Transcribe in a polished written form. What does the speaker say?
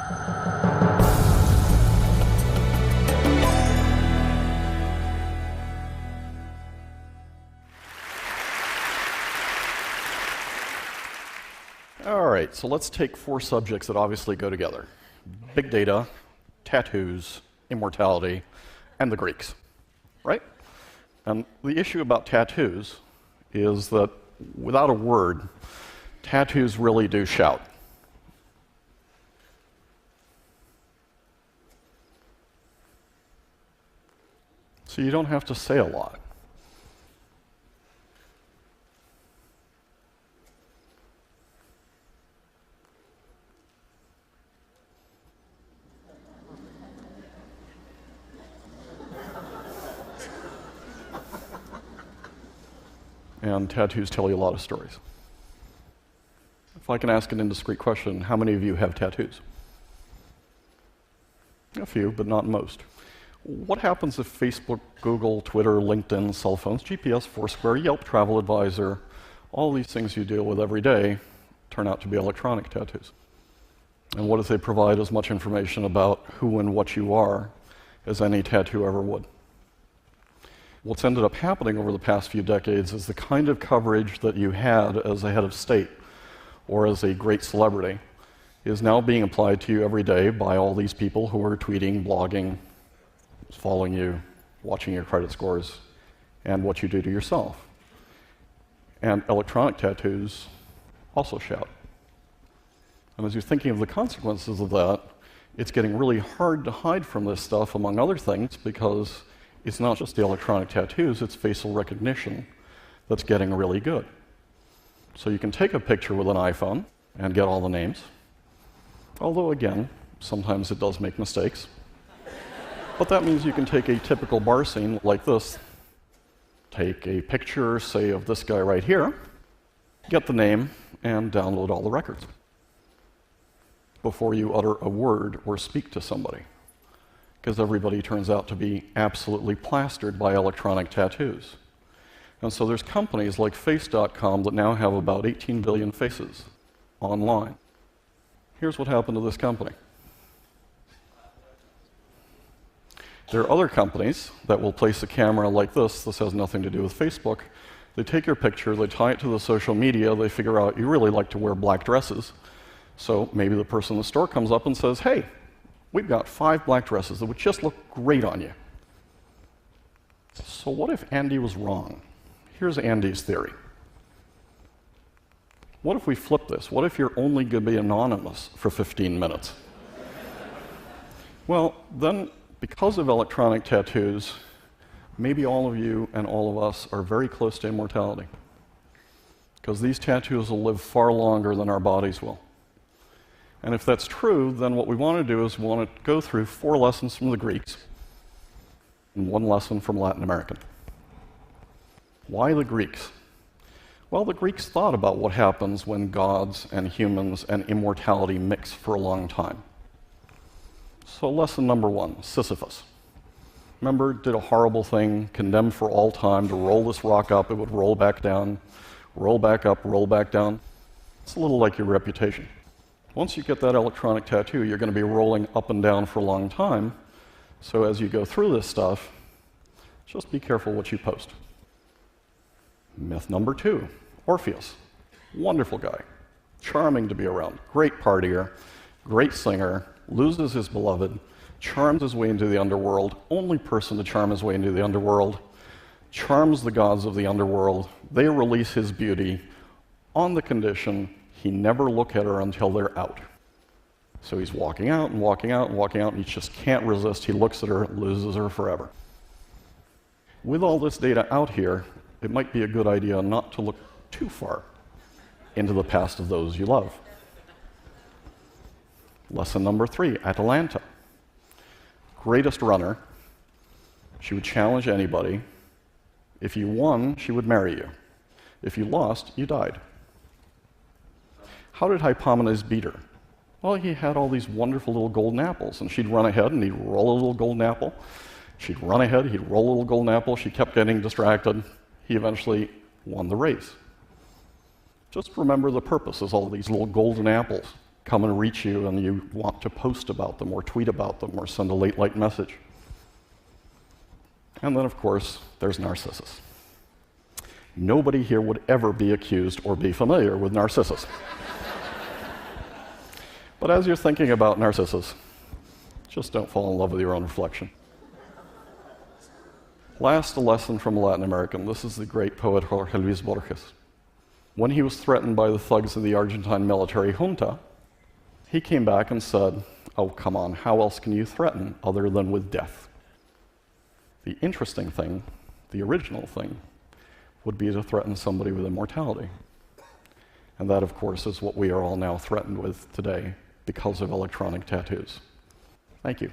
All right, so let's take 4 subjects that obviously go together. Big data, tattoos, immortality, and the Greeks, right? And the issue about tattoos is that without a word, tattoos really do shout. So you don't have to say a lot. And tattoos tell you a lot of stories. If I can ask an indiscreet question, how many of you have tattoos? A few, but not most. What happens if Facebook, Google, Twitter, LinkedIn, cell phones, GPS, Foursquare, Yelp, Travel Advisor, all these things you deal with every day turn out to be electronic tattoos? And what if they provide as much information about who and what you are as any tattoo ever would? What's ended up happening over the past few decades is the kind of coverage that you had as a head of state or as a great celebrity is now being applied to you every day by all these people who are tweeting, blogging, following you, watching your credit scores, and what you do to yourself. And electronic tattoos also shout. And as you're thinking of the consequences of that, it's getting really hard to hide from this stuff, among other things, because it's not just the electronic tattoos, it's facial recognition that's getting really good. So you can take a picture with an iPhone and get all the names. Although, again, sometimes it does make mistakes. But that means you can take a typical bar scene like this, take a picture, say, of this guy right here, get the name, and download all the records before you utter a word or speak to somebody. Because everybody turns out to be absolutely plastered by electronic tattoos. And so there's companies like Face.com that now have about 18 billion faces online. Here's what happened to this company. There are other companies that will place a camera like this. This has nothing to do with Facebook. They take your picture, they tie it to the social media, they figure out you really like to wear black dresses. So maybe the person in the store comes up and says, hey, we've got 5 black dresses that would just look great on you. So what if Andy was wrong? Here's Andy's theory. What if we flip this? What if you're only going to be anonymous for 15 minutes? Well, then, because of electronic tattoos, maybe all of you and all of us are very close to immortality. Because these tattoos will live far longer than our bodies will. And if that's true, then what we want to do is we want to go through 4 lessons from the Greeks and 1 lesson from Latin American. Why the Greeks? Well, the Greeks thought about what happens when gods and humans and immortality mix for a long time. So lesson number 1, Sisyphus. Remember, did a horrible thing, condemned for all time to roll this rock up, it would roll back down, roll back up, roll back down. It's a little like your reputation. Once you get that electronic tattoo, you're going to be rolling up and down for a long time. So as you go through this stuff, just be careful what you post. Myth number 2, Orpheus. Wonderful guy, charming to be around, great partier, great singer, loses his beloved, charms his way into the underworld, only person to charm his way into the underworld, charms the gods of the underworld, they release his beauty on the condition he never look at her until they're out. So he's walking out and walking out and walking out, and he just can't resist. He looks at her, loses her forever. With all this data out here, it might be a good idea not to look too far into the past of those you love. Lesson number 3, Atalanta. Greatest runner. She would challenge anybody. If you won, she would marry you. If you lost, you died. How did Hippomenes beat her? Well, he had all these wonderful little golden apples, and she'd run ahead and he'd roll a little golden apple. She'd run ahead, he'd roll a little golden apple. She kept getting distracted. He eventually won the race. Just remember the purpose is all these little golden apples come and reach you and you want to post about them or tweet about them or send a late message. And then, of course, there's Narcissus. Nobody here would ever be accused or be familiar with Narcissus. But as you're thinking about Narcissus, just don't fall in love with your own reflection. Last, a lesson from a Latin American. This is the great poet Jorge Luis Borges. When he was threatened by the thugs of the Argentine military junta, he came back and said, "Oh, come on, how else can you threaten other than with death?" The interesting thing, the original thing, would be to threaten somebody with immortality. And that, of course, is what we are all now threatened with today because of electronic tattoos. Thank you.